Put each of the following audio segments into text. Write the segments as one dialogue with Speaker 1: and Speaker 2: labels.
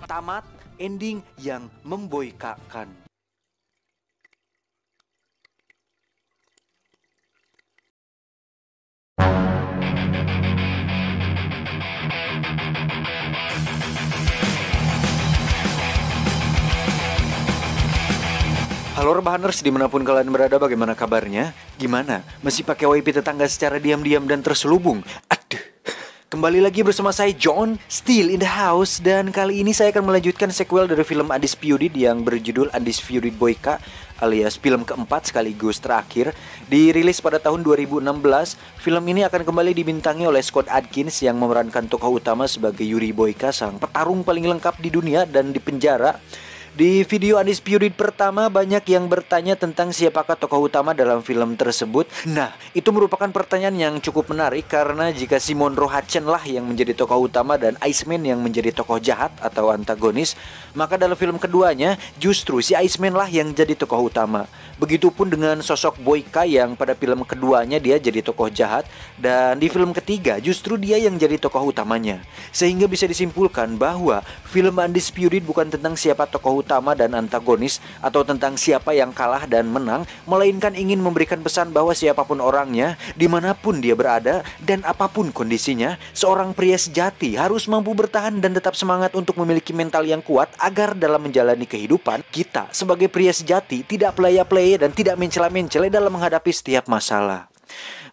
Speaker 1: Tamat ending yang memboikakan. Halo Rebahaners, dimanapun kalian berada, bagaimana kabarnya? Gimana? Masih pakai wifi tetangga secara diam-diam dan terselubung? Aduh. Kembali lagi bersama saya John, still in the house. Dan kali ini saya akan melanjutkan sequel dari film Undisputed yang berjudul Undisputed Boyka, alias film keempat sekaligus terakhir. Dirilis pada tahun 2016, film ini akan kembali dibintangi oleh Scott Adkins yang memerankan tokoh utama sebagai Yuri Boyka, sang petarung paling lengkap di dunia dan di penjara. Di video Undisputed pertama, banyak yang bertanya tentang siapakah tokoh utama dalam film tersebut. Nah, itu merupakan pertanyaan yang cukup menarik karena jika si Monroe Hutchins lah yang menjadi tokoh utama dan Iceman yang menjadi tokoh jahat atau antagonis, maka dalam film keduanya justru si Iceman lah yang jadi tokoh utama. Begitupun dengan sosok Boyka yang pada film keduanya dia jadi tokoh jahat, dan di film ketiga justru dia yang jadi tokoh utamanya. Sehingga bisa disimpulkan bahwa film Undisputed bukan tentang siapa tokoh utama dan antagonis atau tentang siapa yang kalah dan menang, melainkan ingin memberikan pesan bahwa siapapun orangnya, dimanapun dia berada dan apapun kondisinya, seorang pria sejati harus mampu bertahan dan tetap semangat untuk memiliki mental yang kuat agar dalam menjalani kehidupan kita sebagai pria sejati tidak pelaya-pelaya dan tidak mencela-mencela dalam menghadapi setiap masalah.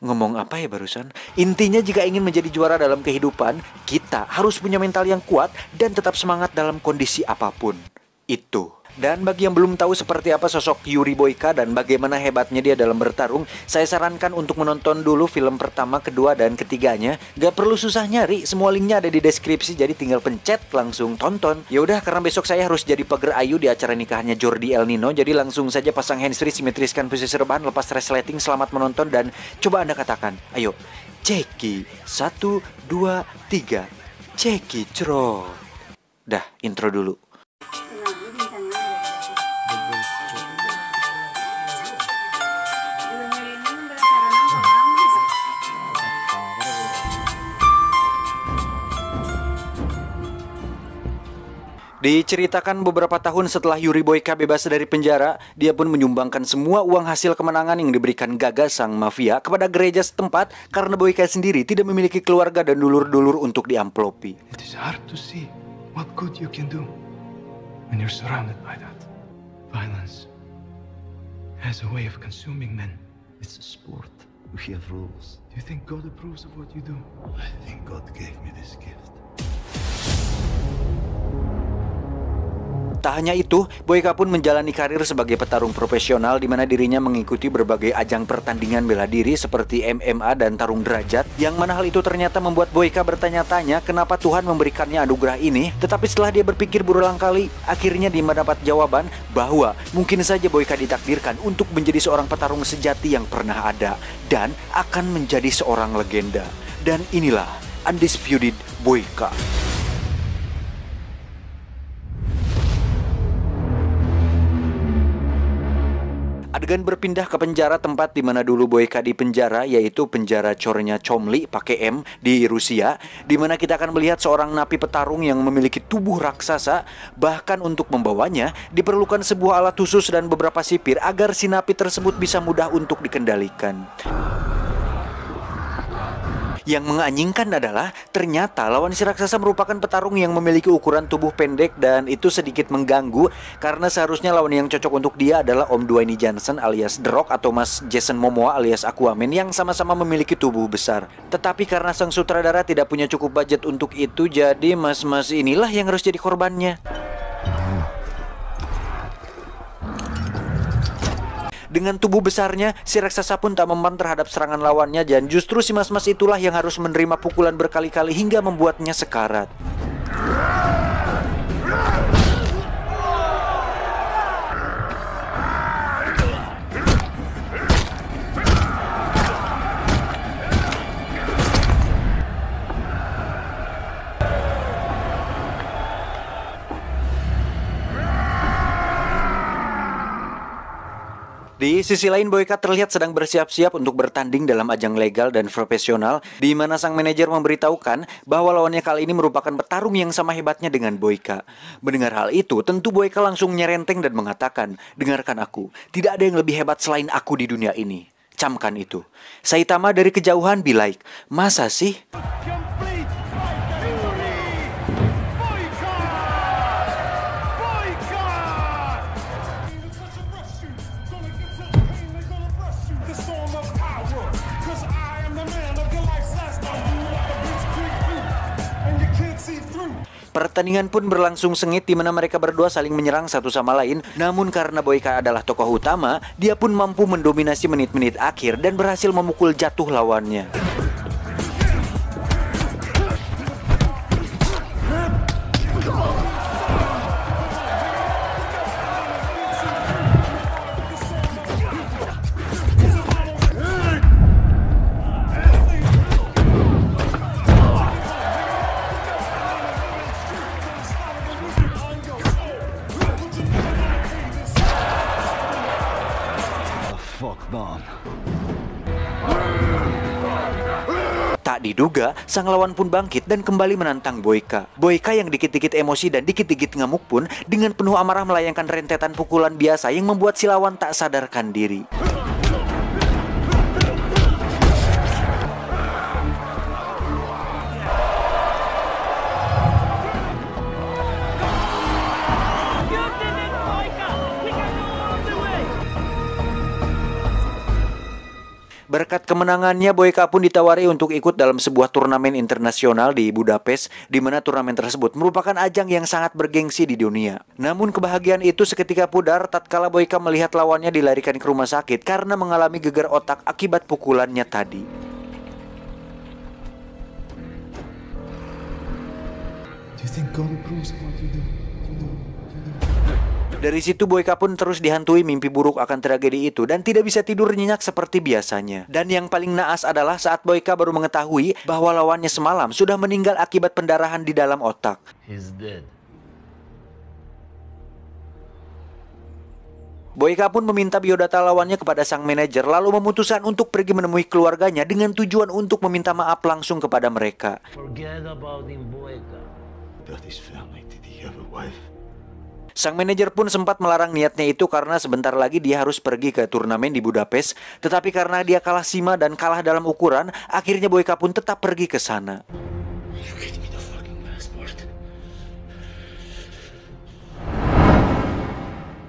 Speaker 1: Ngomong apa ya barusan? Intinya jika ingin menjadi juara dalam kehidupan, kita harus punya mental yang kuat dan tetap semangat dalam kondisi apapun. Itu. Dan bagi yang belum tahu seperti apa sosok Yuri Boyka dan bagaimana hebatnya dia dalam bertarung, saya sarankan untuk menonton dulu film pertama, kedua, dan ketiganya. Gak perlu susah nyari, semua linknya ada di deskripsi, jadi tinggal pencet langsung tonton. Ya udah, karena besok saya harus jadi pagar ayu di acara nikahnya Jordi El Nino, jadi langsung saja pasang handsfree, simetriskan posisi rebahan, lepas resleting, selamat menonton, dan coba Anda katakan, ayo, ceki, 1, 2, 3, ceki, cro. Dah, intro dulu. Diceritakan beberapa tahun setelah Yuri Boyka bebas dari penjara, dia pun menyumbangkan semua uang hasil kemenangan yang diberikan Gaga sang mafia kepada gereja setempat karena Boyka sendiri tidak memiliki keluarga dan dulur-dulur untuk diamplopi.
Speaker 2: It is hard to see what good you can do when you're surrounded by that. Violence has a way of consuming men.
Speaker 3: It's a sport. We have rules.
Speaker 2: Do you think God approves of what you do?
Speaker 3: I think God gave me this gift.
Speaker 1: Tak hanya itu, Boyka pun menjalani karir sebagai petarung profesional di mana dirinya mengikuti berbagai ajang pertandingan bela diri seperti MMA dan tarung derajat, yang mana hal itu ternyata membuat Boyka bertanya-tanya kenapa Tuhan memberikannya anugerah ini. Tetapi setelah dia berpikir berulang kali, akhirnya dia mendapat jawaban bahwa mungkin saja Boyka ditakdirkan untuk menjadi seorang petarung sejati yang pernah ada dan akan menjadi seorang legenda. Dan inilah Undisputed Boyka. Adegan berpindah ke penjara tempat di mana dulu Boyka di penjara, yaitu penjara cornya Chomly pakai M di Rusia, di mana kita akan melihat seorang napi petarung yang memiliki tubuh raksasa. Bahkan untuk membawanya diperlukan sebuah alat khusus dan beberapa sipir agar si napi tersebut bisa mudah untuk dikendalikan. Yang menganjingkan adalah ternyata lawan si raksasa merupakan petarung yang memiliki ukuran tubuh pendek, dan itu sedikit mengganggu karena seharusnya lawan yang cocok untuk dia adalah Om Dwayne Johnson alias The Rock atau Mas Jason Momoa alias Aquaman yang sama-sama memiliki tubuh besar. Tetapi karena sang sutradara tidak punya cukup budget untuk itu, jadi mas-mas inilah yang harus jadi korbannya. Dengan tubuh besarnya, si raksasa pun tak mempan terhadap serangan lawannya, dan justru si mas-mas itulah yang harus menerima pukulan berkali-kali hingga membuatnya sekarat. Di sisi lain, Boyka terlihat sedang bersiap-siap untuk bertanding dalam ajang legal dan profesional, di mana sang manajer memberitahukan bahwa lawannya kali ini merupakan petarung yang sama hebatnya dengan Boyka. Mendengar hal itu, tentu Boyka langsung nyerenteng dan mengatakan, "Dengarkan aku, tidak ada yang lebih hebat selain aku di dunia ini." Camkan itu. Saitama dari kejauhan be like, "Masa sih?" Pertandingan pun berlangsung sengit di mana mereka berdua saling menyerang satu sama lain. Namun karena Boyka adalah tokoh utama, dia pun mampu mendominasi menit-menit akhir dan berhasil memukul jatuh lawannya. Tak diduga, sang lawan pun bangkit dan kembali menantang Boyka. Boyka yang dikit-dikit emosi dan dikit-dikit ngamuk pun dengan penuh amarah melayangkan rentetan pukulan biasa yang membuat si lawan tak sadarkan diri. Berkat kemenangannya, Boyka pun ditawari untuk ikut dalam sebuah turnamen internasional di Budapest, di mana turnamen tersebut merupakan ajang yang sangat bergengsi di dunia. Namun kebahagiaan itu seketika pudar tatkala Boyka melihat lawannya dilarikan ke rumah sakit karena mengalami gegar otak akibat pukulannya tadi.
Speaker 2: Do you think God approves of what you do?
Speaker 1: Dari situ Boyka pun terus dihantui mimpi buruk akan tragedi itu dan tidak bisa tidur nyenyak seperti biasanya. Dan yang paling naas adalah saat Boyka baru mengetahui bahwa lawannya semalam sudah meninggal akibat pendarahan di dalam otak.
Speaker 3: He's dead.
Speaker 1: Boyka pun meminta biodata lawannya kepada sang manajer lalu memutuskan untuk pergi menemui keluarganya dengan tujuan untuk meminta maaf langsung kepada mereka.
Speaker 3: Forget about him, Boyka. About his family, did he have a wife?
Speaker 1: Sang manajer pun sempat melarang niatnya itu karena sebentar lagi dia harus pergi ke turnamen di Budapest. Tetapi karena dia kalah sima dan kalah dalam ukuran, akhirnya Boyka pun tetap pergi ke sana.
Speaker 3: You get me the fucking passport.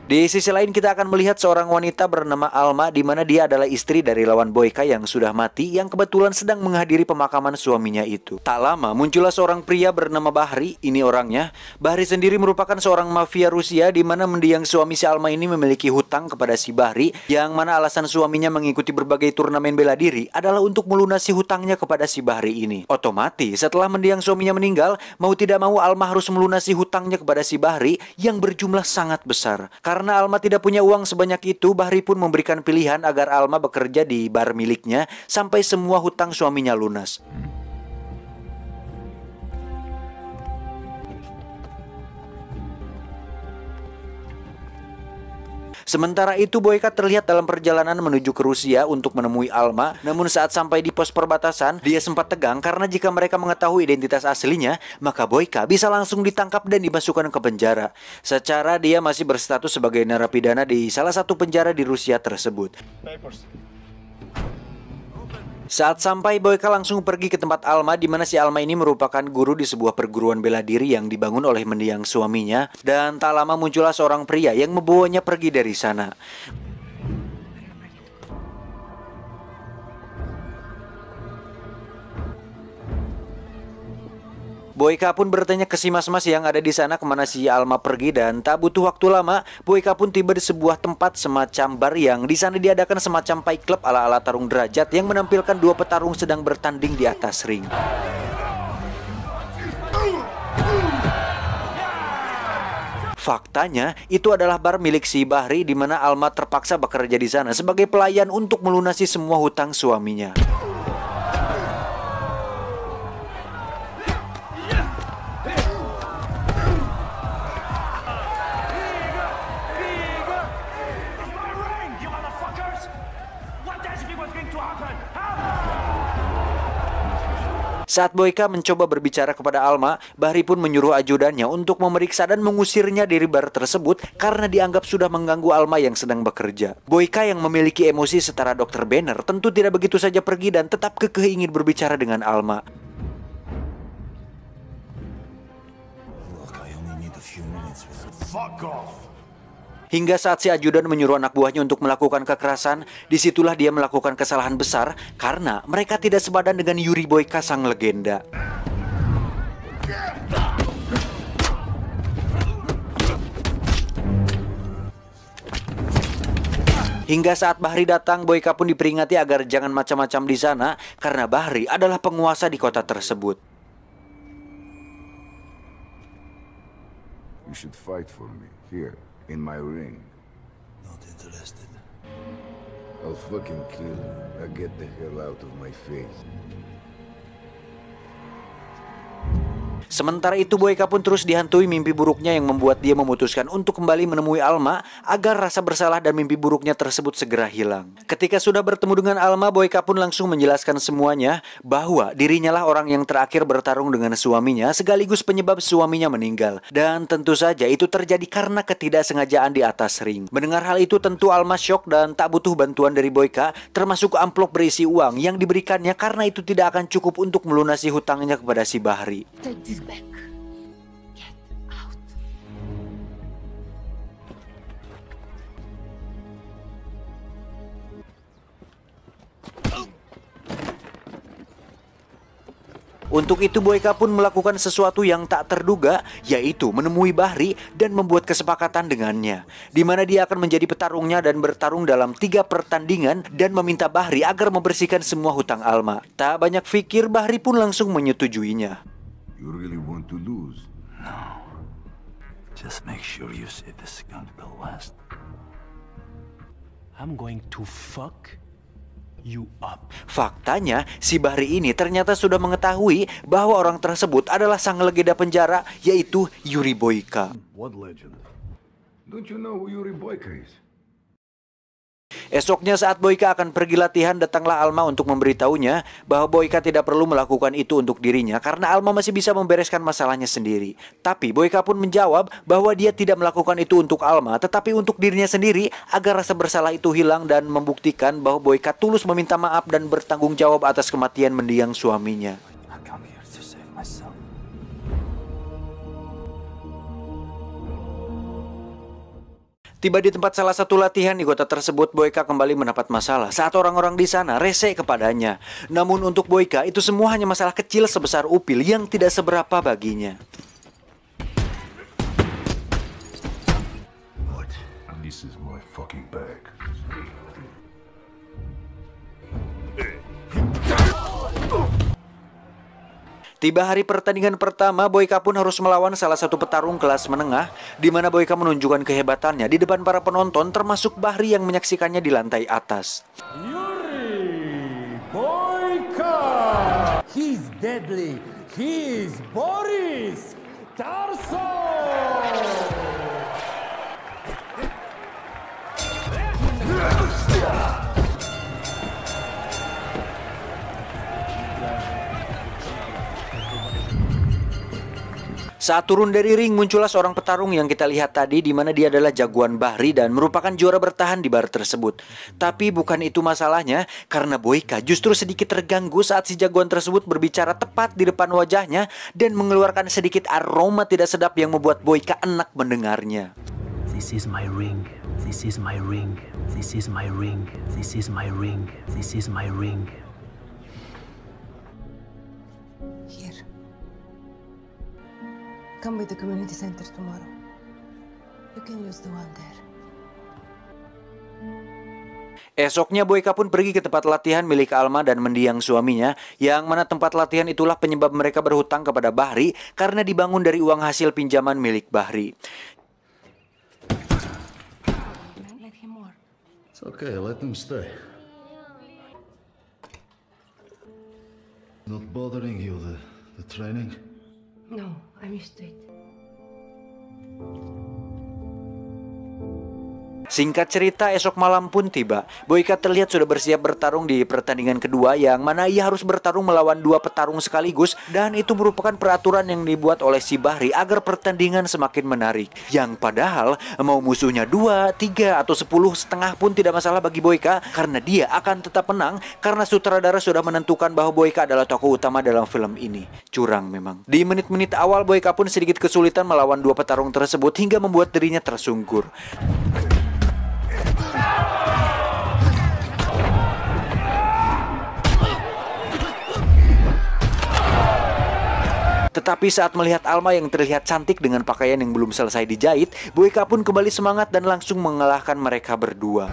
Speaker 1: Di sisi lain kita akan melihat seorang wanita bernama Alma di mana dia adalah istri dari lawan Boyka yang sudah mati yang kebetulan sedang menghadiri pemakaman suaminya itu. Tak lama muncullah seorang pria bernama Bahri, ini orangnya. Bahri sendiri merupakan seorang mafia Rusia di mana mendiang suami si Alma ini memiliki hutang kepada si Bahri yang mana alasan suaminya mengikuti berbagai turnamen bela diri adalah untuk melunasi hutangnya kepada si Bahri ini. Otomatis setelah mendiang suaminya meninggal, mau tidak mau Alma harus melunasi hutangnya kepada si Bahri yang berjumlah sangat besar. Karena Alma tidak punya uang sebanyak itu, Bahri pun memberikan pilihan agar Alma bekerja di bar miliknya sampai semua hutang suaminya lunas. Sementara itu Boyka terlihat dalam perjalanan menuju ke Rusia untuk menemui Alma. Namun saat sampai di pos perbatasan, dia sempat tegang karena jika mereka mengetahui identitas aslinya, maka Boyka bisa langsung ditangkap dan dimasukkan ke penjara. Secara dia masih berstatus sebagai narapidana di salah satu penjara di Rusia tersebut. Saat sampai, Boyka langsung pergi ke tempat Alma di mana si Alma ini merupakan guru di sebuah perguruan bela diri yang dibangun oleh mendiang suaminya. Dan tak lama muncullah seorang pria yang membawanya pergi dari sana. Boyka pun bertanya ke si mas-mas yang ada di sana kemana si Alma pergi dan tak butuh waktu lama, Boyka pun tiba di sebuah tempat semacam bar yang di sana diadakan semacam fight club ala-ala tarung derajat yang menampilkan dua petarung sedang bertanding di atas ring. Faktanya, itu adalah bar milik si Bahri di mana Alma terpaksa bekerja di sana sebagai pelayan untuk melunasi semua hutang suaminya. Saat Boyka mencoba berbicara kepada Alma, Bahri pun menyuruh ajudannya untuk memeriksa dan mengusirnya dari bar tersebut karena dianggap sudah mengganggu Alma yang sedang bekerja. Boyka yang memiliki emosi setara Dr. Banner tentu tidak begitu saja pergi dan tetap kekeh ingin berbicara dengan Alma.
Speaker 3: Look, I only need a few minutes.
Speaker 2: Fuck off!
Speaker 1: Hingga saat si ajudan menyuruh anak buahnya untuk melakukan kekerasan, disitulah dia melakukan kesalahan besar karena mereka tidak sepadan dengan Yuri Boyka sang legenda. Hingga saat Bahri datang, Boyka pun diperingati agar jangan macam-macam di sana karena Bahri adalah penguasa di kota tersebut.
Speaker 4: You should fight for me, here, in my ring.
Speaker 3: Not interested.
Speaker 4: I'll fucking kill you. Now get the hell out of my face.
Speaker 1: Sementara itu Boyka pun terus dihantui mimpi buruknya yang membuat dia memutuskan untuk kembali menemui Alma agar rasa bersalah dan mimpi buruknya tersebut segera hilang. Ketika sudah bertemu dengan Alma, Boyka pun langsung menjelaskan semuanya bahwa dirinya lah orang yang terakhir bertarung dengan suaminya sekaligus penyebab suaminya meninggal. Dan tentu saja itu terjadi karena ketidaksengajaan di atas ring. Mendengar hal itu tentu Alma syok dan tak butuh bantuan dari Boyka, termasuk amplop berisi uang yang diberikannya karena itu tidak akan cukup untuk melunasi hutangnya kepada si Bahri.
Speaker 5: Take this back. Get out.
Speaker 1: Untuk itu Boyka pun melakukan sesuatu yang tak terduga, yaitu menemui Bahri dan membuat kesepakatan dengannya, di mana dia akan menjadi petarungnya dan bertarung dalam 3 pertandingan dan meminta Bahri agar membersihkan semua hutang Alma. Tak banyak pikir, Bahri pun langsung menyetujuinya.
Speaker 4: You really want to lose?
Speaker 3: No. Just make sure you say the skunk the last. I'm going to fuck you up.
Speaker 1: Faktanya, si Bahri ini ternyata sudah mengetahui bahwa orang tersebut adalah sang legenda penjara, yaitu Yuri Boyka.
Speaker 4: What legend? Don't you know who Yuri Boyka is?
Speaker 1: Esoknya saat Boyka akan pergi latihan, datanglah Alma untuk memberitahunya bahwa Boyka tidak perlu melakukan itu untuk dirinya karena Alma masih bisa membereskan masalahnya sendiri. Tapi Boyka pun menjawab bahwa dia tidak melakukan itu untuk Alma, tetapi untuk dirinya sendiri agar rasa bersalah itu hilang dan membuktikan bahwa Boyka tulus meminta maaf dan bertanggung jawab atas kematian mendiang suaminya.
Speaker 3: I come here to save myself.
Speaker 1: Tiba di tempat salah satu latihan di kota tersebut, Boyka kembali mendapat masalah saat orang-orang di sana rese kepadanya. Namun untuk Boyka, itu semua hanya masalah kecil sebesar upil yang tidak seberapa baginya.
Speaker 4: What? This is my fucking bag.
Speaker 1: Tiba hari pertandingan pertama, Boyka pun harus melawan salah satu petarung kelas menengah, di mana Boyka menunjukkan kehebatannya di depan para penonton, termasuk Bahri yang menyaksikannya di lantai atas.
Speaker 6: Yuri Boyka! He's deadly. He's Boris Tarso!
Speaker 1: Saat turun dari ring, muncullah seorang petarung yang kita lihat tadi, di mana dia adalah jagoan Bahri dan merupakan juara bertahan di bar tersebut. Tapi bukan itu masalahnya, karena Boyka justru sedikit terganggu saat si jagoan tersebut berbicara tepat di depan wajahnya dan mengeluarkan sedikit aroma tidak sedap yang membuat Boyka enak mendengarnya.
Speaker 7: This is my ring. This is my ring. This is my ring. This is my ring. This is my ring.
Speaker 5: Here. Come with the community center tomorrow. You can use the one there.
Speaker 1: Esoknya Boyka pun pergi ke tempat latihan milik Alma dan mendiang suaminya, yang mana tempat latihan itulah penyebab mereka berhutang kepada Bahri karena dibangun dari uang hasil pinjaman milik Bahri.
Speaker 5: Let him work.
Speaker 3: It's okay, let them stay. Not bothering you, the training?
Speaker 5: No, I'm used to it.
Speaker 1: Singkat cerita, esok malam pun tiba. Boyka terlihat sudah bersiap bertarung di pertandingan kedua, yang mana ia harus bertarung melawan 2 petarung sekaligus, dan itu merupakan peraturan yang dibuat oleh si Bahri agar pertandingan semakin menarik. Yang padahal mau musuhnya 2, 3, atau 10 setengah pun tidak masalah bagi Boyka, karena dia akan tetap menang karena sutradara sudah menentukan bahwa Boyka adalah tokoh utama dalam film ini. Curang memang. Di menit-menit awal, Boyka pun sedikit kesulitan melawan 2 petarung tersebut hingga membuat dirinya tersungkur. Tetapi saat melihat Alma yang terlihat cantik dengan pakaian yang belum selesai dijahit, Boyka pun kembali semangat dan langsung mengalahkan mereka berdua.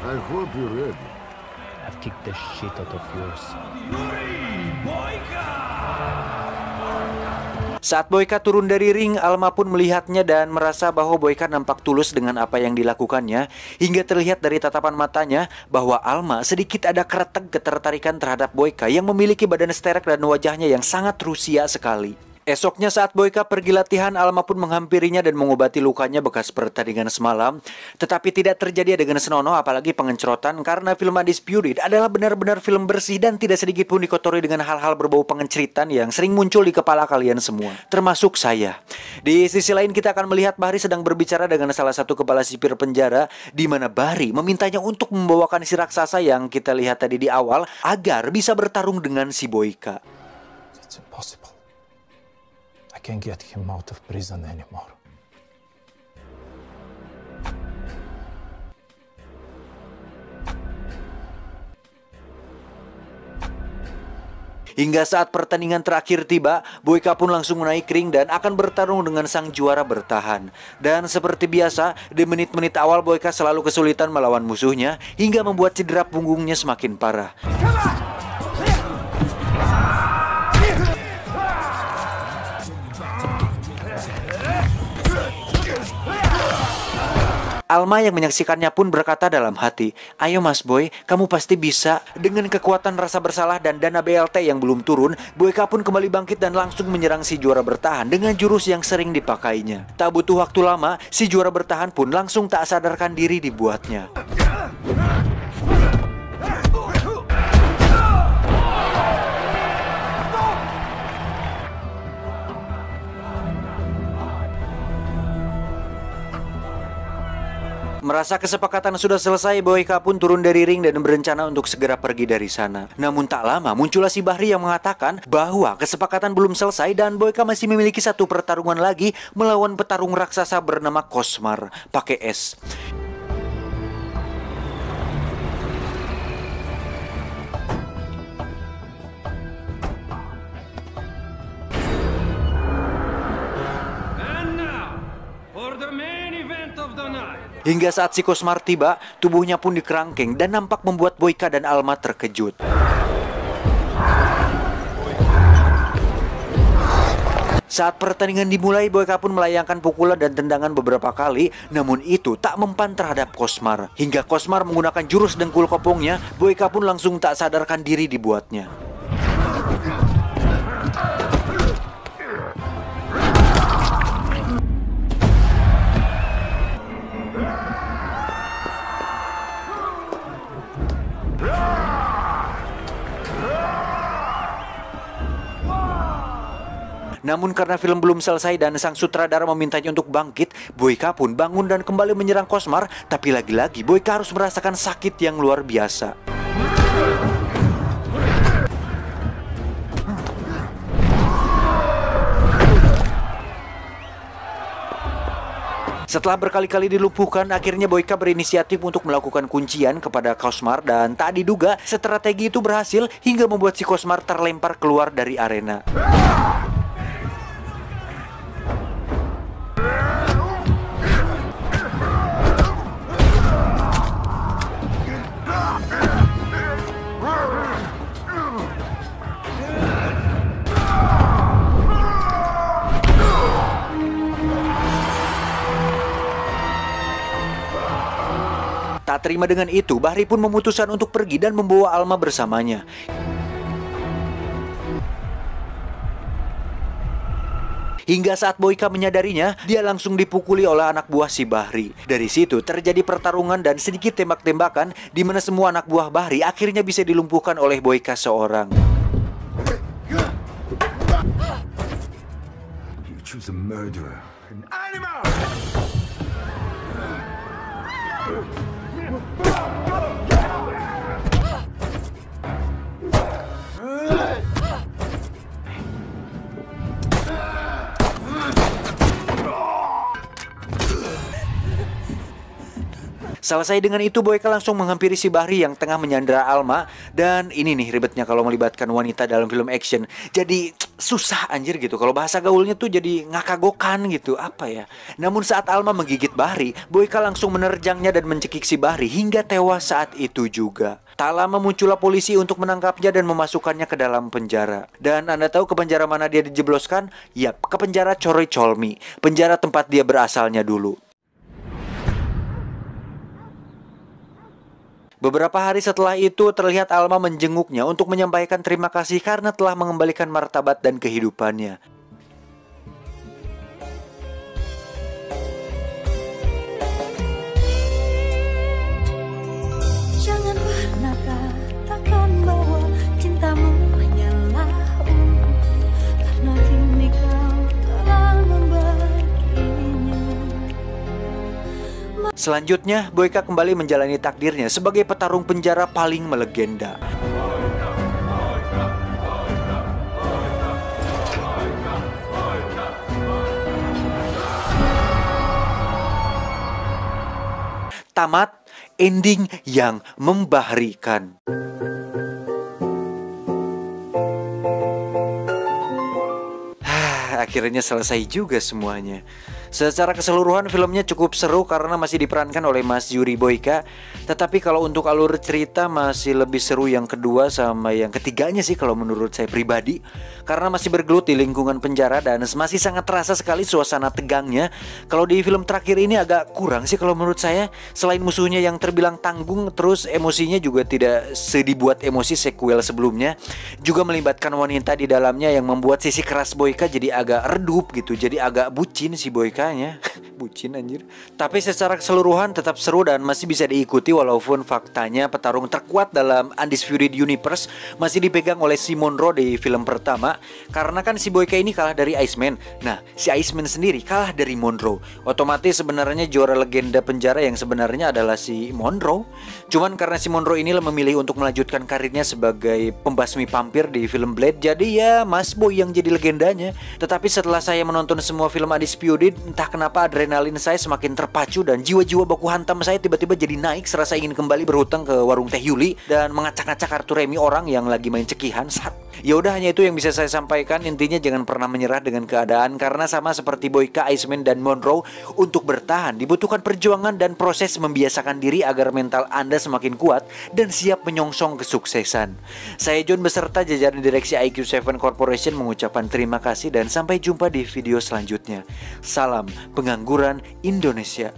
Speaker 4: I hope you're ready.
Speaker 7: I've kicked the shit out of yours.
Speaker 1: Saat Boyka turun dari ring, Alma pun melihatnya dan merasa bahwa Boyka nampak tulus dengan apa yang dilakukannya, hingga terlihat dari tatapan matanya bahwa Alma sedikit ada kretek ketertarikan terhadap Boyka yang memiliki badan sterek dan wajahnya yang sangat Rusia sekali. Esoknya saat Boyka pergi latihan, Alma pun menghampirinya dan mengobati lukanya bekas pertandingan semalam. Tetapi tidak terjadi adegan senonoh apalagi pengencrotan, karena film Undisputed adalah benar-benar film bersih dan tidak sedikit pun dikotori dengan hal-hal berbau pengenceritan yang sering muncul di kepala kalian semua, termasuk saya. Di sisi lain kita akan melihat Bahri sedang berbicara dengan salah satu kepala sipir penjara, di mana Bahri memintanya untuk membawakan si raksasa yang kita lihat tadi di awal agar bisa bertarung dengan si Boyka.
Speaker 2: It's impossible. I can't get him out of prison anymore.
Speaker 1: Hingga saat pertandingan terakhir tiba, Boyka pun langsung naik ring dan akan bertarung dengan sang juara bertahan. Dan seperti biasa, di menit-menit awal Boyka selalu kesulitan melawan musuhnya hingga membuat cedera punggungnya semakin parah. Alma yang menyaksikannya pun berkata dalam hati, "Ayo Mas Boy, kamu pasti bisa." Dengan kekuatan rasa bersalah dan dana BLT yang belum turun, Boyka pun kembali bangkit dan langsung menyerang si juara bertahan dengan jurus yang sering dipakainya. Tak butuh waktu lama, si juara bertahan pun langsung tak sadarkan diri dibuatnya. Merasa kesepakatan sudah selesai, Boyka pun turun dari ring dan berencana untuk segera pergi dari sana. Namun tak lama muncullah si Bahri yang mengatakan bahwa kesepakatan belum selesai dan Boyka masih memiliki satu pertarungan lagi melawan petarung raksasa bernama Kosmar, pakai S.
Speaker 6: And now, for the main event of the night.
Speaker 1: Hingga saat si Kosmar tiba, tubuhnya pun dikerangkeng dan nampak membuat Boyka dan Alma terkejut. Saat pertandingan dimulai, Boyka pun melayangkan pukulan dan tendangan beberapa kali, namun itu tak mempan terhadap Kosmar. Hingga Kosmar menggunakan jurus dengkul kopongnya, Boyka pun langsung tak sadarkan diri dibuatnya. Namun karena film belum selesai dan sang sutradara memintanya untuk bangkit, Boyka pun bangun dan kembali menyerang Kosmar. Tapi lagi-lagi Boyka harus merasakan sakit yang luar biasa. Setelah berkali-kali dilumpuhkan, akhirnya Boyka berinisiatif untuk melakukan kuncian kepada Kosmar dan tak diduga strategi itu berhasil hingga membuat si Kosmar terlempar keluar dari arena. Tak terima dengan itu, Bahri pun memutuskan untuk pergi dan membawa Alma bersamanya. Hingga saat Boyka menyadarinya, dia langsung dipukuli oleh anak buah si Bahri. Dari situ terjadi pertarungan dan sedikit tembak-tembakan di mana semua anak buah Bahri akhirnya bisa dilumpuhkan oleh Boyka seorang.
Speaker 4: You choose a murderer, an animal!
Speaker 1: Selesai dengan itu, Boyka langsung menghampiri si Bahri yang tengah menyandera Alma. Dan ini nih ribetnya kalau melibatkan wanita dalam film action. Jadi susah anjir gitu. Kalau bahasa gaulnya tuh jadi ngakagokan gitu. Apa ya? Namun saat Alma menggigit Bahri, Boyka langsung menerjangnya dan mencekik si Bahri hingga tewas saat itu juga. Tak lama muncullah polisi untuk menangkapnya dan memasukkannya ke dalam penjara. Dan Anda tahu ke penjara mana dia dijebloskan? Yap, ke penjara Chorey Cholmy, penjara tempat dia berasalnya dulu. Beberapa hari setelah itu terlihat Alma menjenguknya untuk menyampaikan terima kasih karena telah mengembalikan martabat dan kehidupannya.
Speaker 8: Jangan pernah katakan bahwa cintamu hanyalah karena kini kau telah membaginya.
Speaker 1: Selanjutnya, Boyka kembali menjalani takdirnya sebagai petarung penjara paling melegenda. Tamat, ending yang membahrikan. Akhirnya selesai juga semuanya. Secara keseluruhan filmnya cukup seru karena masih diperankan oleh Mas Yuri Boyka. Tetapi kalau untuk alur cerita masih lebih seru yang kedua sama yang ketiganya sih kalau menurut saya pribadi. Karena masih bergelut di lingkungan penjara dan masih sangat terasa sekali suasana tegangnya. Kalau di film terakhir ini agak kurang sih kalau menurut saya. Selain musuhnya yang terbilang tanggung, terus emosinya juga tidak sedibuat emosi sequel sebelumnya. Juga melibatkan wanita di dalamnya yang membuat sisi keras Boyka jadi agak redup gitu. Jadi agak bucin si Boykanya. Bucin anjir. Tapi secara keseluruhan tetap seru dan masih bisa diikuti walaupun faktanya petarung terkuat dalam Undisputed Universe masih dipegang oleh si Monroe di film pertama. Karena kan si Boyka ini kalah dari Iceman. Nah, si Iceman sendiri kalah dari Monroe. Otomatis sebenarnya juara legenda penjara yang sebenarnya adalah si Monroe. Cuman karena si Monroe ini memilih untuk melanjutkan karirnya sebagai pembasmi vampir di film Blade, jadi ya Mas Boy yang jadi legendanya. Tetapi setelah saya menonton semua film Undisputed, entah kenapa adrenalin saya semakin terpacu dan jiwa-jiwa baku hantam saya tiba-tiba jadi naik, serasa ingin kembali berhutang ke warung Teh Yuli dan mengacak-acak kartu remi orang yang lagi main cekihan. Ya udah, hanya itu yang bisa saya sampaikan. Intinya jangan pernah menyerah dengan keadaan karena sama seperti Boyka, Iceman dan Monroe, untuk bertahan dibutuhkan perjuangan dan proses membiasakan diri agar mental Anda semakin kuat dan siap menyongsong kesuksesan. Saya John beserta jajaran direksi IQ7 Corporation mengucapkan terima kasih dan sampai jumpa di video selanjutnya. Salam pengangguran Indonesia.